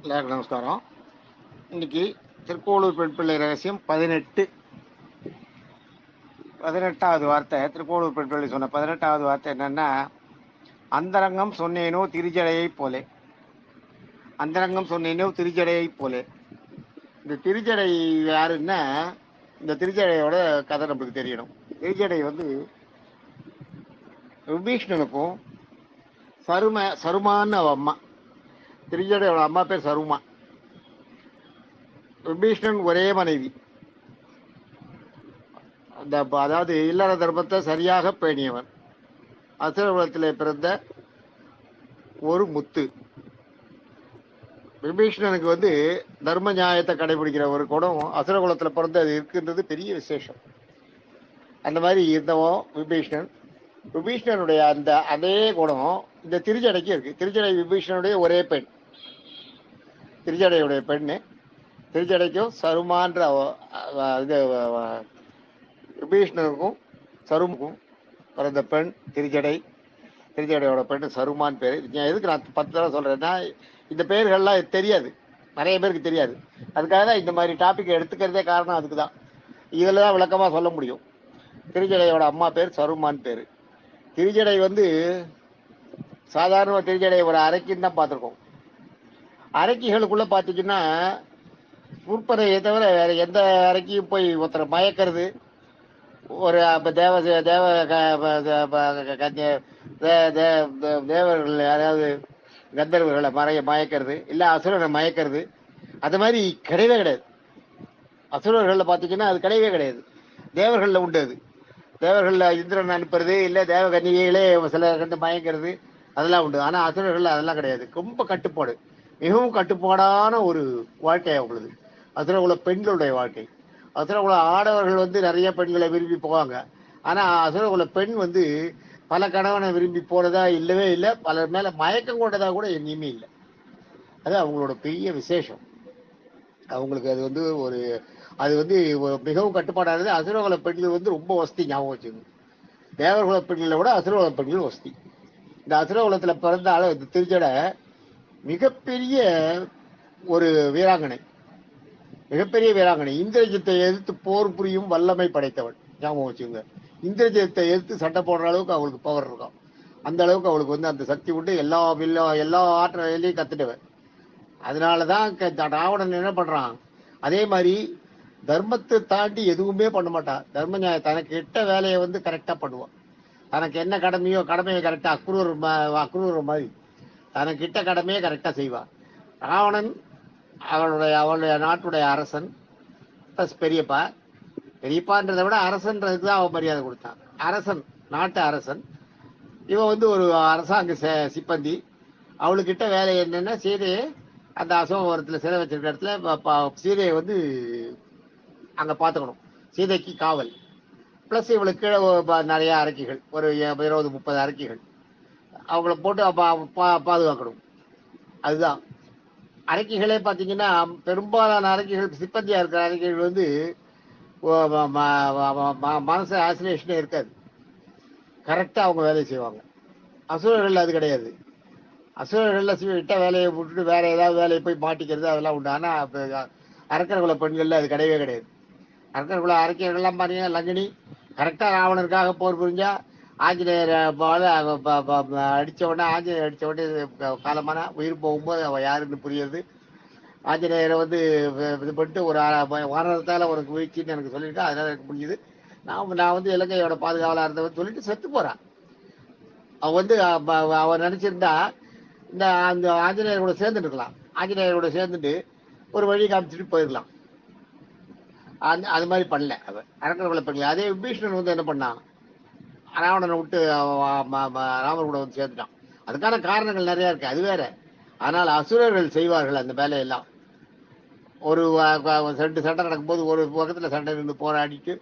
எல்லாருக்கும் நமஸ்காரம். இன்னைக்கு திருக்கோளூர் பெண் பிள்ளை ரகசியம் 18வது வார்த்தை. திருக்கோளூர் பெண் பிள்ளை சொன்ன 18வது வார்த்தை என்னன்னா, அந்தரங்கம் சொன்னேனோ திருஜடையை போலே. அந்தரங்கம் சொன்னேனோ திருஜடையை போலே. இந்த திருஜடை யாருன்னா, இந்த திருஜடையோட கதை நம்மளுக்கு தெரியணும். திருஜடை வந்து விபீஷ்ணனுக்கும் சருமான்னு அவ அம்மா. திருஜடையோட அம்மா பேர் சருமா. விபீஷ்ணன் ஒரே மனைவி. அதாவது இல்லற தர்மத்தை சரியாக பேணியவன். அசுரகுலத்திலே பிறந்த ஒரு முத்து. விபீஷ்ணனுக்கு வந்து தர்ம நியாயத்தை கடைபிடிக்கிற ஒரு குணம் அசுரகுலத்துல பிறந்து அது இருக்கின்றது பெரிய விசேஷம். அந்த மாதிரி இருந்தவன் விபீஷ்ணன். விபீஷ்ணனுடைய அந்த அதே குணம் இந்த திருஜடைக்கு இருக்கு. திருஜடை விபீஷ்ணனுடைய ஒரே பெண். திருஜடையுடைய பெண்ணு. திருஜடைக்கும் சருமான்ற இது விபீஷ்ணனுக்கும் சருமுக்கும் பிறந்த பெண் திருஜடை. திருஜடையோட பெண் சருமான் பேர். எதுக்கு நான் 10 தடவை சொல்றேன்னா, இந்த பெயர்கள்லாம் தெரியாது, நிறைய பேருக்கு தெரியாது. அதுக்காக தான் இந்த மாதிரி டாபிக் எடுத்துக்கிறதே காரணம் அதுக்கு தான். இதில் தான் விளக்கமாக சொல்ல முடியும். திருஜடையோட அம்மா பேர் சருமான் பேர். திருஜடை வந்து சாதாரண திருஜடை ஒரு அரைக்கின்னு தான் பார்த்துருக்கோம். அரைக்கிகளுக்குள்ள பார்த்தீங்கன்னா உற்பனையை தவிர வேற எந்த அரைக்கியும் போய் ஒருத்தரை மயக்கிறது, ஒரு தேவர்கள் யாராவது கந்தர்வர்களை மயக்கிறது, இல்ல அசுரனை மயக்கிறது, அது மாதிரி கிடையவே கிடையாது. அசுரர்கள்ல பாத்தீங்கன்னா அது கிடையவே கிடையாது. தேவர்கள்ல உண்டு அது. தேவர்கள்ல இந்திரன் அனுப்புறது, இல்ல தேவ கன்னிகைகளே சில கண்டு மயக்கிறது, அதெல்லாம் உண்டு. ஆனா அசுரர்கள் அதெல்லாம் கிடையாது. ரொம்ப கட்டுப்பாடு, மிகவும் கட்டுப்பாடான ஒரு வாழ்க்கை அவங்களது. அசுரகுல பெண்களுடைய வாழ்க்கை. அசுரகுல ஆடவர்கள் வந்து நிறைய பெண்களை விரும்பி போவாங்க. ஆனா அசுரகுல பெண் வந்து பல கணவனை விரும்பி போனதா இல்லவே இல்லை. பலர் மேல மயக்கம் கொண்டதா கூட எங்கேயுமே இல்லை. அது அவங்களோட பெரிய விசேஷம். அவங்களுக்கு அது வந்து அது வந்து மிகவும் கட்டுப்பாடானது. அசுரகுல பெண்கள் வந்து ரொம்ப வசதி. ஞாபகம் வச்சுங்க, தேவர்குல பெண்களை விட அசுரகுல பெண்கள் வசதி. இந்த அசுரகுலத்துல பிறந்தாலும் இந்த திருஜடை மிகப்பெரிய ஒரு வீராங்கனை. மிகப்பெரிய வீராங்கனை. இந்திரஜித்தை எதிர்த்து போர் புரியும் வல்லமை படைத்தவள். ஞாபகம் வச்சுங்க, இந்திரஜித்தை எதிர்த்து சண்டை போடுற அளவுக்கு அவளுக்கு பவர் இருக்கும். அந்த அளவுக்கு அவளுக்கு வந்து அந்த சக்தி உண்டு. எல்லா ஆற்றலையும் கத்துட்டவன். அதனாலதான் ராவணன் என்ன பண்றான், அதே மாதிரி தர்மத்தை தாண்டி எதுவுமே பண்ண மாட்டான். தர்ம நியாயம் தனக்கு இட்ட வேலையை வந்து கரெக்டா பண்ணுவான். தனக்கு என்ன கடமையை கரெக்டா அக்ரூர் மாதிரி தனக்கு இட்ட கடமையை கரெக்டா செய்வான். ராவணன் அவளுடைய நாட்டுடைய அரசன் பிளஸ் பெரியப்பான்றதை விட அரசன்றதுக்கு தான் அவன் மரியாதை கொடுத்தான். அரசன், நாட்டு அரசன். இவன் வந்து ஒரு அரசாங்க சிப்பந்தி. அவளுக்கிட்ட வேலை என்னன்னா, சீதையை அந்த அசோகவரத்தில் சிறை வச்சிருக்க இடத்துல சீதையை வந்து அங்க பாத்துக்கணும். சீதைக்கு காவல். பிளஸ் இவளுக்கு கீழே நிறைய அரக்கிகள், ஒரு 20-30 அரக்கிகள், அவங்கள போட்டு பாதுகாக்கணும். அதுதான் அரக்கிகளே பாத்தீங்கன்னா, பெரும்பாலான அரக்கிகள், சிப்பந்தியா இருக்கிற அரக்கிகள் வந்து மனசு ஆசிலேஷனே இருக்காது. கரெக்டா அவங்க வேலையை செய்வாங்க. அசுரர்கள் அது கிடையாது. அசுரர்கள்ல விட்ட வேலையை விட்டுட்டு வேற ஏதாவது வேலையை போய் மாட்டிக்கிறது அதெல்லாம் உண்டு. ஆனா அரக்கர்குல பெண்கள்ல அது கிடையவே கிடையாது. அரக்கர்குல அரக்கியர்கள்லாம் பாத்தீங்கன்னா, லங்கினி கரெக்டா ராவணனுக்காக போர் புரிஞ்சா ஆஞ்சநேயர் அடிச்ச உடனே, ஆஞ்சநேயர் அடிச்ச உடனே காலமான உயிர் போகும்போது அவ யாருன்னு புரியுது. ஆஞ்சநேயரை வந்து இது பண்ணிட்டு ஒரு வானத்தால உனக்கு வீழ்ச்சின்னு எனக்கு சொல்லிட்டு, அதனால எனக்கு புரிஞ்சுது, நான் வந்து இலங்கையோட பாதுகாவலா இருந்தவன் சொல்லிட்டு செத்து போறான். அவ வந்து அவன் நினைச்சிருந்தா அந்த ஆஞ்சநேயர் கூட சேர்ந்துட்டு இருக்கலாம். ஆஞ்சநேயர் கூட சேர்ந்துட்டு ஒரு வழி காமிச்சிட்டு போயிடலாம். அது மாதிரி பண்ணல அவன். அரக்கர்களை பண்ணல. அதே விபீஷ்ணன் வந்து என்ன பண்ணான், ராவணனை விட்டு ராமர் கூட வந்து சேர்ந்துட்டான். அதுக்கான காரணங்கள் நிறைய இருக்கு, அது வேற. ஆனால் அசுரர்கள் செய்வார்கள் அந்த வேலையெல்லாம். ஒரு 2 சண்டை நடக்கும்போது ஒரு பக்கத்துல சண்டை நின்று போராடிட்டு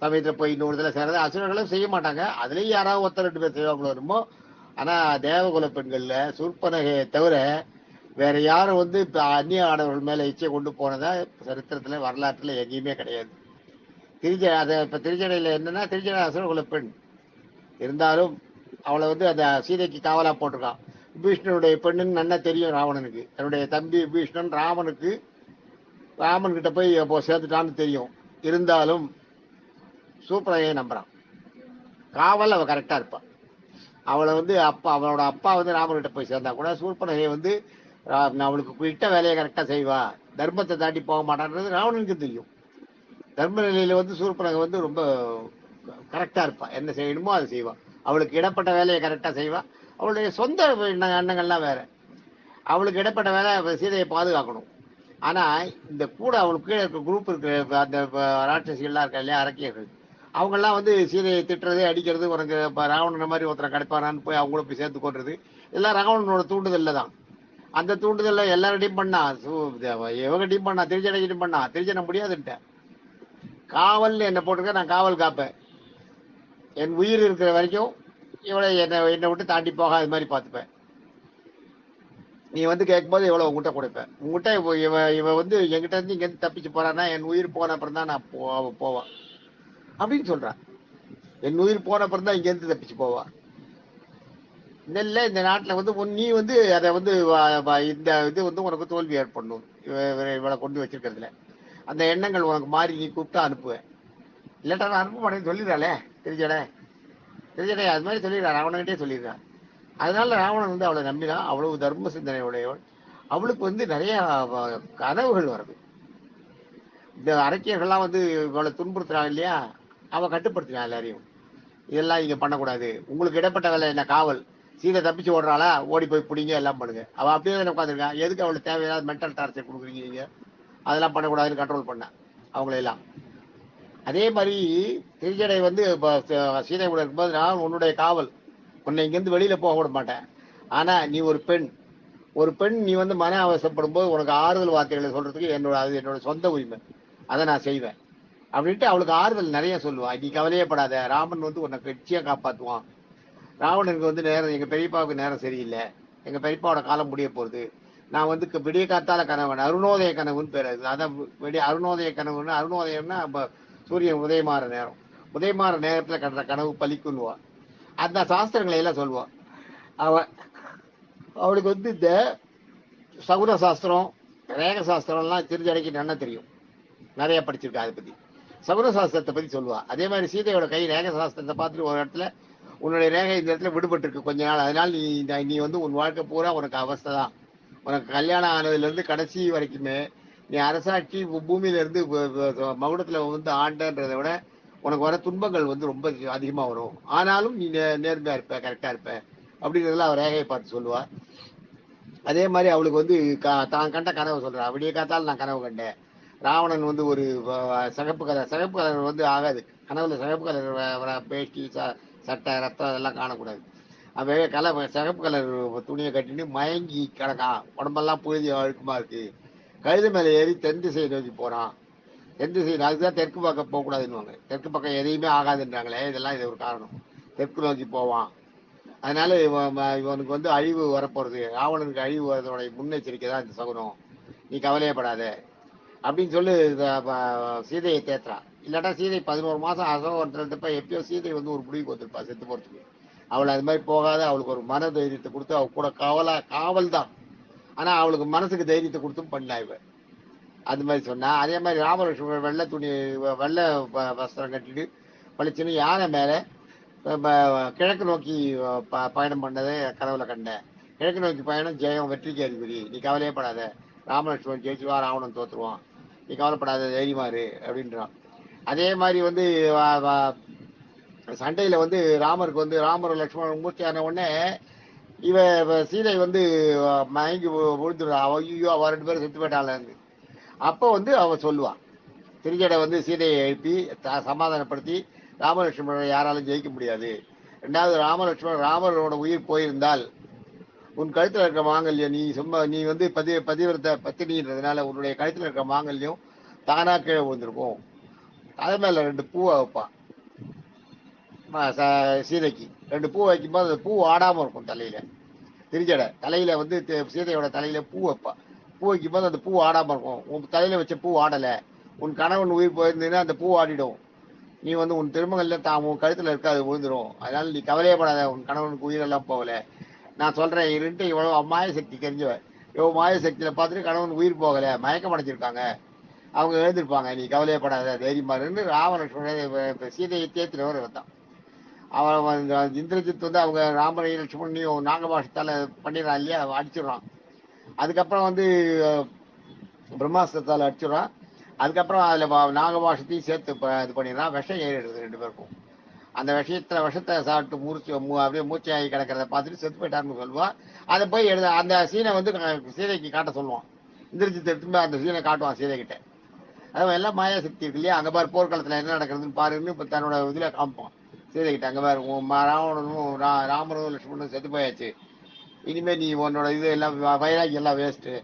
சமயத்துல போய் இன்னொரு இதில் சேர்றது அசுரர்களும் செய்ய மாட்டாங்க. அதுலயும் யாராவது 1-2 பேர் செய்வாங்களோ வருமோ. ஆனா தேவகுல பெண்கள்ல சூர்பனகையை தவிர வேற யாரும் வந்து அந்நிய ஆடவர்கள் மேல இச்சை கொண்டு போனதா சரித்திரத்துல வரலாற்றுல எங்கேயுமே கிடையாது. இப்ப திருச்சடையில என்னன்னா, திருச்சடை அசுரகுல பெண் இருந்தாலும் அவளை வந்து அந்த சீதைக்கு காவலா போட்டிருக்கான். விபீஷ்ணனுடைய பெண்ணுன்னு நல்லா தெரியும் ராவணனுக்கு. தன்னுடைய தம்பி விபீஷ்ணன் ராமன் கிட்ட போய் அப்போ சேர்த்துட்டான்னு தெரியும். இருந்தாலும் சூப்பரையை நம்புறான். காவல் அவ கரெக்டா இருப்பான். அவளை வந்து அவளோட அப்பா வந்து ராமன்கிட்ட போய் சேர்ந்தா கூட சூர்பனகை வந்து அவளுக்கு இட்ட வேலையை கரெக்டா செய்வா, தர்மத்தை தாண்டி போக மாட்டான்றது ராவணனுக்கு தெரியும். தர்ம நிலையில வந்து சூர்பனகை வந்து ரொம்ப கரெக்டா இருப்பா. என்ன செய்யணுமோ அதை செய்வா. அவளுக்கு இடப்பட்ட வேலையை கரெக்டா செய்வா. அவளுடைய சொந்த எண்ணங்கள்லாம் வேற. அவளுக்கு இடப்பட்ட வேலை சீதையை பாதுகாக்கணும். ஆனா இந்த கூட அவளுக்கு கீழே இருக்க குரூப் இருக்கிற அந்த ராட்சசிகள்லாம் இருக்கா இல்லையா, அரக்கியர்கள், அவங்கெல்லாம் வந்து சீதையை திட்டுறது அடிக்கிறது, உனக்கு ராவணன் மாதிரி ஒருத்தரை கிடைப்பாரான்னு போய் அவங்கள போய் சேர்த்து கொள்றது எல்லாம் ராவணனோட தூண்டுதல்ல தான். அந்த தூண்டுதல்ல எல்லார்டையும் பண்ணா, இவங்கிட்டையும் பண்ணா, திருச்சடைகிட்டையும் பண்ணா. திருச்சனை முடியாதுன்ட்ட. காவல் என்ன போட்டிருக்க, நான் காவல் காப்பேன், என் உயிர் இருக்கிற வரைக்கும் இவளை என்னை விட்டு தாண்டி போக அது மாதிரி பார்த்துப்பேன். நீ வந்து கேட்கும்போது எவ்வளோ உங்ககிட்ட கொடுப்பேன். உங்ககிட்ட இவ வந்து என்கிட்ட இருந்து இங்கேருந்து தப்பிச்சு போறான்னா என் உயிர் போன அப்புறம் தான் நான் போவேன் அப்படின்னு சொல்றான். என் உயிர் போன அப்புறம் தான் இங்கேருந்து தப்பிச்சு போவா. நெல்ல இந்த நாட்டில் வந்து நீ வந்து அதை வந்து இந்த இது வந்து உனக்கு தோல்வி ஏற்படணும். இவளை கொண்டு வச்சிருக்கிறதுல அந்த எண்ணங்கள் உனக்கு மாறி நீ கூப்பிட்டா அனுப்புவேன். இல்லாட்டா நான் அனுப்ப மாட்டேன்னு சொல்லிடுறாளே திருச்சடை அது மாதிரி சொல்லிடுறாரு, அவனுக்கிட்டே சொல்லிடுறான். அதனால ராவணன் வந்து அவளை நம்பினான். அவ்வளவு தர்ம சிந்தனை உடையவள். அவளுக்கு வந்து நிறைய கனவுகள் வருது. இந்த அரக்கியர்கள்லாம் வந்து இவளை துன்புறுத்துறாங்க இல்லையா, அவ கட்டுப்படுத்தினான் எல்லாரையும். இதெல்லாம் இங்க பண்ணக்கூடாது, உங்களுக்கு இடப்பட்ட வேலை என்ன, காவல். சீதை தப்பிச்சு ஓடுறாளா, ஓடி போய் பிடிங்க, எல்லாம் பண்ணுங்க. அவ அப்படியே தானே உட்காந்துருக்கான். எதுக்கு அவளுக்கு தேவையில்லாத மென்டல் டார்ச்சர் கொடுக்குறீங்க நீங்க, அதெல்லாம் பண்ணக்கூடாதுன்னு கண்ட்ரோல் பண்ண அவங்களையெல்லாம். அதே மாதிரி திருச்சடை வந்து சீதை கூட இருக்கும்போது, நான் உன்னுடைய காவல், உன்னை இங்கேருந்து வெளியில போக விட மாட்டேன். ஆனா நீ ஒரு பெண் நீ வந்து மன அவசப்படும் போது உனக்கு ஆறுதல் வார்த்தைகளை சொல்றதுக்கு என்னோட சொந்த உரிமை, அதை நான் செய்வேன் அப்படின்ட்டு அவளுக்கு ஆறுதல் நிறைய சொல்லுவா. நீ கவலையப்படாத, ராமன் வந்து உன்னை கட்சியா காப்பாத்துவான். ராவணனுக்கு வந்து நேரம், எங்க பெரியப்பாவுக்கு நேரம் சரியில்லை, எங்க பெரியப்பாவோட காலம் முடிய போகுது. நான் வந்து விடிய காத்தால கனவன், அருணோதய கனவுன்னு பேர். அதான் அருணோதய கனவுன்னு, அருணோதயம்னா சூரியன் உதயமாற நேரம். உதயமாற நேரத்துல கண்ட கனவு பலிக்குன்னுவா. அந்த சாஸ்திரங்களை எல்லாம் சொல்லுவான். அவளுக்கு வந்து இந்த சகுன சாஸ்திரம், ரேக சாஸ்திரம்லாம் திருச்சடைக்கு நல்லா தெரியும், நிறைய படிச்சிருக்கா. அதை பத்தி சகுன சாஸ்திரத்தை பத்தி சொல்லுவா. அதே மாதிரி சீதையோட கை ரேக சாஸ்திரத்தை பார்த்துட்டு ஒரு இடத்துல, உன்னுடைய ரேகை இந்த இடத்துல விடுபட்டு இருக்கு கொஞ்ச நாள், அதனால நீ வந்து உன் வாழ்க்கை பூரா உனக்கு அவஸ்தை தான். உனக்கு கல்யாணம் ஆனதுல இருந்து கடைசி வரைக்குமே நீ அரசாட்சி பூமியில இருந்து மகுடத்துல வந்து ஆண்டன்றதை விட உனக்கு வர துன்பங்கள் வந்து ரொம்ப அதிகமா வரும். ஆனாலும் நீ நேர்மையா இருப்ப, கரெக்டா இருப்ப அப்படிங்கிறதுல அவர் ரேகையை பார்த்து சொல்லுவா. அதே மாதிரி அவளுக்கு வந்து தான் கண்ட கனவு சொல்றா. அப்படியே காத்தாலும் நான் கனவு கண்டேன், ராவணன் வந்து ஒரு சிகப்பு கலர் வந்து ஆகாது கனவுல. சிகப்பு கலர் பேஷ்டி சட்டை ரத்தம் அதெல்லாம் காணக்கூடாது. அவன் சிகப்பு கலர் துணியை கட்டிட்டு மயங்கி கிடக்கான், உடம்பெல்லாம் புழுதி அழுக்குமா இருக்கு. கழுத மேல ஏறி தென் திசையை நோக்கி போறான். தென் திசை, அதுதான் தெற்கு பக்கம் போகக்கூடாதுன்னு, தெற்கு பக்கம் எதையுமே ஆகாதுன்றாங்களே, இதெல்லாம் இது ஒரு காரணம். தெற்கு நோக்கி போவான். அதனால இவனுக்கு வந்து அழிவு வரப்போறது, ராவணனுக்கு அழிவு வரதோட முன்னெச்சரிக்கை தான் இந்த சகுனம், நீ கவலையப்படாத அப்படின்னு சொல்லி சீதையை தேத்துறா. இல்லாட்டா சீதை 11 மாசம் அசோகன்றப்ப எப்பயோ சீதை வந்து ஒரு முடிவுக்கு வந்திருப்பா செத்து போறதுக்கு. அவளை அது மாதிரி போகாத, அவளுக்கு ஒரு மன தைரியத்தை கொடுத்து அவ கூட காவல் தான். ஆனா அவளுக்கு மனசுக்கு தைரியத்தை கொடுத்தும் பண்ணா இவ. அது மாதிரி சொன்னா. அதே மாதிரி ராமலட்சுமணன் வெள்ளை வஸ்திரம் கட்டிட்டு பளிச்சுன்னு யானை மேல கிழக்கு நோக்கி பயணம் பண்ணதை கனவுல கண்டேன். கிழக்கு நோக்கி பயணம் ஜெயம், வெற்றிக்கு அறிகுறி, நீ கவலையப்படாத, ராமலட்சுமணன் ஜெயிச்சுவா, ராவணன் தோத்துருவான், நீ கவலைப்படாத, தைரியமாரு அப்படின்றான். அதே மாதிரி வந்து சண்டையில வந்து ராமருக்கு வந்து ராமர் லட்சுமணன் மூர்த்தியான உடனே இவ சீதை வந்து மயங்கி விழுந்துடுறா. ஐயோ அவ 2 பேரும் செத்து போயிட்டாள். அப்போ வந்து அவ சொல்லுவான், திருச்சடை வந்து சீதையை எழுப்பி சமாதானப்படுத்தி, ராமலட்சுமணன் யாராலும் ஜெயிக்க முடியாது. 2வது ராமரோட உயிர் போயிருந்தால் உன் கழுத்துல இருக்க மாங்கல்யம், நீ வந்து பதிவிரத பத்தினின்றதுனால உன்னுடைய கழுத்துல இருக்க மாங்கல்யம் தானா கீழே விழுந்திருக்கும். அதே மேல 2 பூவை வைப்பான் சீதைக்கு. 2 பூ வைக்கும்போது அந்த பூ ஆடாம இருக்கும் தலையில. திருச்சடை தலையில வந்து சீதையோட தலையில பூ வைப்பா. பூ வைக்கும்போது அந்த பூ ஆடாம இருக்கும். உன் தலையில வச்ச பூ ஆடல, உன் கணவன் உயிர் போயிருந்தீங்கன்னா அந்த பூ ஆடிடும். நீ வந்து உன் திருமங்கல்ல உன் கழுத்துல இருக்க, அது விழுந்துடும். அதனால நீ கவலையப்படாத, உன் கணவனுக்கு உயிரெல்லாம் போகல, நான் சொல்றேன் இருன்ட்டு இவ்வளவு மாய சக்தி தெரிஞ்சவன். இவ்வளவு மாய சக்தியில பார்த்துட்டு கணவன் உயிர் போகல, மயக்கம் அடைஞ்சிருக்காங்க, அவங்க எழுந்திருப்பாங்க, நீ கவலையப்படாத தைரியமா இருந்து ராமலட்சுமண சீதையை தேத்தினவர் வந்தான். அவன் இந்திரஜித் வந்து அவங்க ராமரையும் லட்சுமணையும் நாகபாஷத்தால பண்ணிடுறான் இல்லையா, அடிச்சிடுறான். அதுக்கப்புறம் வந்து பிரம்மாஸ்திரத்தால் அடிச்சிடுறான். அதுக்கப்புறம் அதில் நாகபாஷத்தையும் சேர்த்து இது பண்ணிடுறான். விஷம் ஏறிடுது ரெண்டு பேருக்கும். அந்த விஷத்தை சாப்பிட்டு அப்படியே மூச்சையாகி கிடக்கிறத பார்த்துட்டு செத்து போயிட்டாருன்னு சொல்லுவான். அதை போய் அந்த சீனை வந்து சீதைக்கு காட்ட சொல்லுவான். இந்திரஜித் எடுத்து அந்த சீனை காட்டுவான் சீதை கிட்ட. அது எல்லாம் மாயா சக்தி இருக்கு இல்லையா, அங்கே பாரு போர்க்களத்தில் என்ன நடக்கிறதுன்னு பாருன்னு இப்போ தன்னோட இதில் காமிப்பான் சீதை கிட்ட. அங்கே பாரு ராவணனும் ராமரும் லட்சுமணனும் செத்து போயாச்சு, இனிமே நீ உன்னோட இது எல்லாம் வைராகி எல்லாம் வேஸ்ட்டு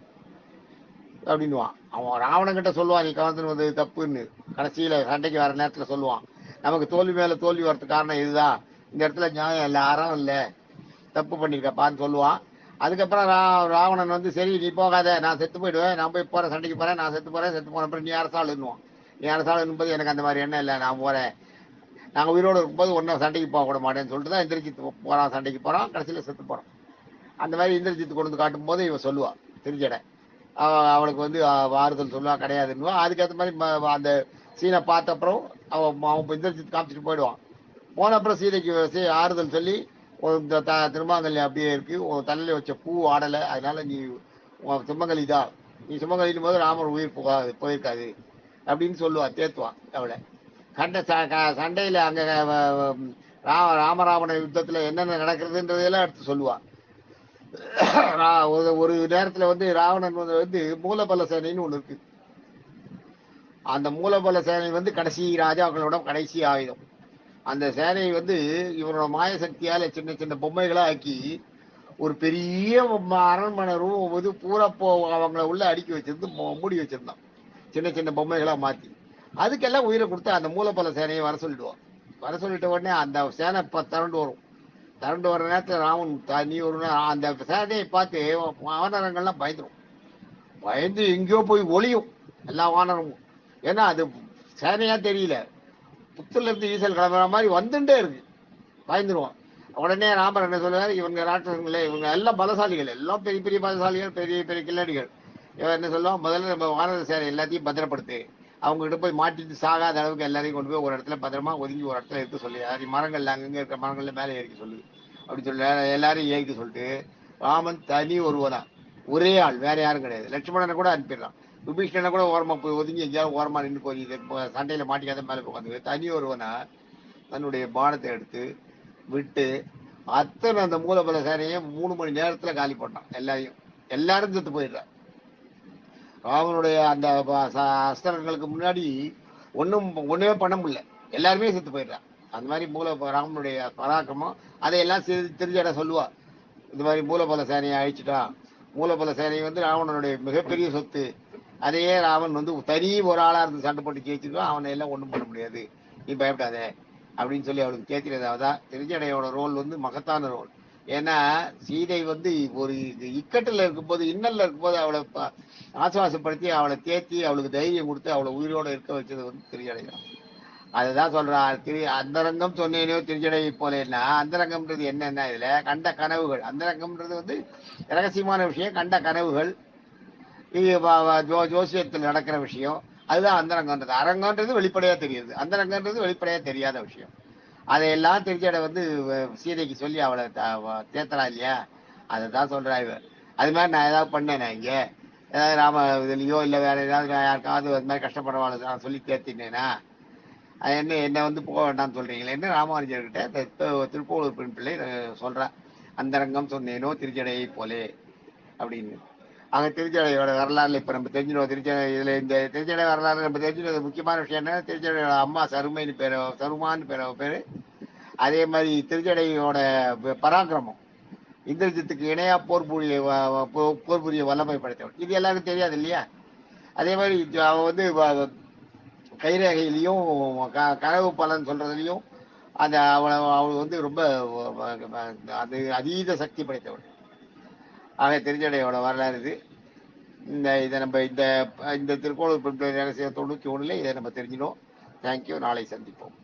அப்படின்னுவான். அவன் ராவணன் கிட்ட சொல்லுவான் நீ கவர்ந்து வந்தது தப்புன்னு. கடைசியில சண்டைக்கு வர நேரத்துல சொல்லுவான், நமக்கு தோல்வி மேல தோல்வி வரதுக்கு காரணம் இதுதான், இந்த இடத்துல நியாயம் இல்லை, அறம் இல்லை, தப்பு பண்ணிருக்கப்பான்னு சொல்லுவான். அதுக்கப்புறம் ராவணன் வந்து சரி நீ போகாத, நான் செத்து போயிடுவேன், நான் போய் போறேன் சண்டைக்கு போறேன், நான் செத்து போறேன், செத்து போன அப்புறம் நீ அரசாளுன்னுவான். நீ அரசாளுன்னு எனக்கு அந்த மாதிரி எண்ணம் இல்லை, நான் போறேன், நாங்க உயிரோடு இருக்கும்போது ஒன்னும் சண்டைக்கு போக கூட மாட்டேன்னு சொல்லிட்டு தான் இந்திரஜித் போறான், சண்டைக்கு போறான், கடைசியில செத்து போறான். அந்த மாதிரி இந்திரஜித் கொண்டு காட்டும் போது இவன் சொல்லுவான் தெரிஞ்சட, அவளுக்கு வந்து ஆறுதல் சொல்லுவா கிடையாதுன்னுவா. அதுக்கேற்ற மாதிரி அந்த சீனை பார்த்த அப்புறம் அவன் இந்திரஜித் காமிச்சிட்டு போயிடுவான். போன அப்புறம் சீதைக்கு ஆறுதல் சொல்லி இந்த திருமாங்கல்லி அப்படியே இருக்கு, உன் தலையில வச்ச பூ ஆடலை, அதனால நீ சுமங்கலி தான், நீ சுமங்கலின் போது ராமர் உயிர் போயிருக்காது அப்படின்னு சொல்லுவா, தேத்துவான் அவளை. சண்டையில அங்க ராமராவண யுத்தத்துல என்னென்ன நடக்கிறதுன்றதெல்லாம் எடுத்து சொல்லுவா. ஒரு நேரத்துல வந்து ராவணன் வந்து மூலபல சேனைன்னு ஒண்ணு இருக்கு. அந்த மூலபல சேனை வந்து கடைசி ராஜாக்களோட கடைசி ஆயுதம். அந்த சேனையை வந்து இவரோட மாய சக்தியால சின்ன சின்ன பொம்மைகளா ஆக்கி ஒரு பெரிய அரண்மனை ரூம் வந்து பூரா அவங்கள உள்ள அடுக்கி வச்சிருந்து மூடி வச்சிருந்தான், சின்ன சின்ன பொம்மைகளா மாத்தி. அதுக்கெல்லாம் உயிரை கொடுத்து அந்த மூலபல சேனையை வர சொல்லிடுவோம். வர சொல்லிட்ட உடனே அந்த சேனை திரண்டு வரும். திரண்டு வர நேரத்தில் ராமன் நீ ஒரு அந்த சேனையை பார்த்து வானரங்கள்லாம் பயந்துடும். பயந்து எங்கேயோ போய் ஒளியும் எல்லா வானரமும். ஏன்னா அது சேனையா தெரியல, புத்துல இருந்து ஈசல் கிளம்புற மாதிரி வந்துட்டே இருக்கு, பயந்துருவான். உடனே ராமர் என்ன சொல்லுவாரு, இவங்க ராட்சசங்களே, இவங்க எல்லாம் பலசாலிகள், எல்லாம் பெரிய பெரிய பலசாலிகள், பெரிய பெரிய கில்லாடிகள். இவன் என்ன சொல்லுவான், முதல்ல நம்ம வானர சேனை எல்லாத்தையும் பத்திரப்படுத்து, அவங்க கிட்ட போய் மாட்டிட்டு சாகாத அளவுக்கு எல்லாரையும் கொண்டு போய் ஒரு இடத்துல பத்திரமா ஒதுங்கி ஒரு இடத்துல எடுத்து சொல்லி, அது மரங்கள்ல அங்கங்க இருக்கிற மரங்கள்ல மேலே ஏறிக்க சொல்லு அப்படின்னு சொல்லி எல்லாரையும் ஏறிக்க சொல்லிட்டு ராமன் தனி ஒருவனா, ஒரே ஆள், வேற யாரும் கிடையாது. லட்சுமணனை கூட அனுப்பிடுறான், விபீஷணனை கூட ஓரமா போய் ஒதுங்கி எங்கேயாவது ஓரமா நின்று போய் சண்டையில மாட்டிக்காத மேலே உட்காந்து தனி ஒருவனா தன்னுடைய பானத்தை எடுத்து விட்டு அத்தனை அந்த மூலபல சேனையை 3 மணி நேரத்துல காலி பண்ணான். எல்லாரும் செத்து போயிடுறான். ராமனுடைய அந்த அஸ்திரங்களுக்கு முன்னாடி ஒண்ணுமே பண்ண முடியல, எல்லாருமே செத்து போயிடுறான். அந்த மாதிரி ராமனுடைய பராக்கிரமம் அதையெல்லாம் தெரிஞ்சட சொல்லுவா. இந்த மாதிரி மூலபல சேனையை அழிச்சுட்டான், மூலபல சேனை வந்து ராவணனுடைய மிகப்பெரிய சொத்து, அதையே ராவன் வந்து தனி ஒரு ஆளா இருந்து சண்டை போட்டு ஜெயிச்சிருக்கான், அவனை எல்லாம் ஒண்ணும் பண்ண முடியாது, நீ பயப்படாத அப்படின்னு சொல்லி அவளுக்கு தேய்க்கிறதாவதான் திருச்சடையோட ரோல் வந்து மகத்தான ரோல். ஏன்னா சீதை வந்து ஒரு இக்கட்டுல இருக்கும்போது, இன்னல்ல இருக்கும்போது அவளை ஆசுவாசப்படுத்தி அவளை தேத்தி அவளுக்கு தைரியம் கொடுத்து அவளை உயிரோட இருக்க வச்சது வந்து திருச்சடை தான். அதுதான் சொல்றான், அந்தரங்கம் சொன்னேனோ திருச்சடை போலேன்னா, அந்தரங்கம்ன்றது என்னன்னா இதுல கண்ட கனவுகள். அந்தரங்கம்ன்றது வந்து ரகசியமான விஷயம், கண்ட கனவுகள், ஜோசியத்தில் நடக்கிற விஷயம், அதுதான் அந்தரங்கன்றது. அரங்கன்றது வெளிப்படையா தெரியுது, அந்தரங்கன்றது வெளிப்படையா தெரியாத விஷயம். அதையெல்லாம் திருச்சடை வந்து சீதைக்கு சொல்லி அவளை தேத்தரா இல்லையா, அதை தான் சொல்றா இவ. அது மாதிரி நான் ஏதாவது பண்ணேன், இங்க ஏதாவது ராம இதுலயோ இல்ல வேற ஏதாவது யாருக்காவது அது மாதிரி கஷ்டப்படுறவாளை நான் சொல்லி தேத்தினேனா, என்ன வந்து போக வேண்டாம்னு சொல்றீங்களேன்னு ராமானுஜர்கிட்ட திருப்பூர் பெண் பிள்ளை சொல்றா, அந்தரங்கம் சொன்னேனோ திருச்சடையை போலே அப்படின்னு. அங்க திருச்சடையோட வரலாறுல இப்ப நம்ம தெரிஞ்சிடுவோம். திருச்சடை இதுல இந்த திருச்சடை வரலாறு நம்ம தெரிஞ்சுக்கிறது முக்கியமான விஷயம் என்ன, திருச்சடையோட அம்மா சருமைன்னு பேரு, சருமான்னு பேரு. அதே மாதிரி திருச்சடையோட பராக்கிரமம், இந்திரஜித்துக்கு இணையா போர் புரிய வல்லமை படைத்தவன், இது எல்லாருக்கும் தெரியாது இல்லையா. அதே மாதிரி அவ வந்து கைரேகையிலையும் கனவு பலன் சொல்றதுலையும் அந்த அவள் வந்து ரொம்ப அது அதீத சக்தி படைத்தவள். ஆக திருச்சடையோட வரலாறு இது. இதை நம்ம இந்த திருக்கோளூர் ரகசியம் 91 இதை நம்ம தெரிஞ்சினோம். தேங்க்யூ, நாளை சந்திப்போம்.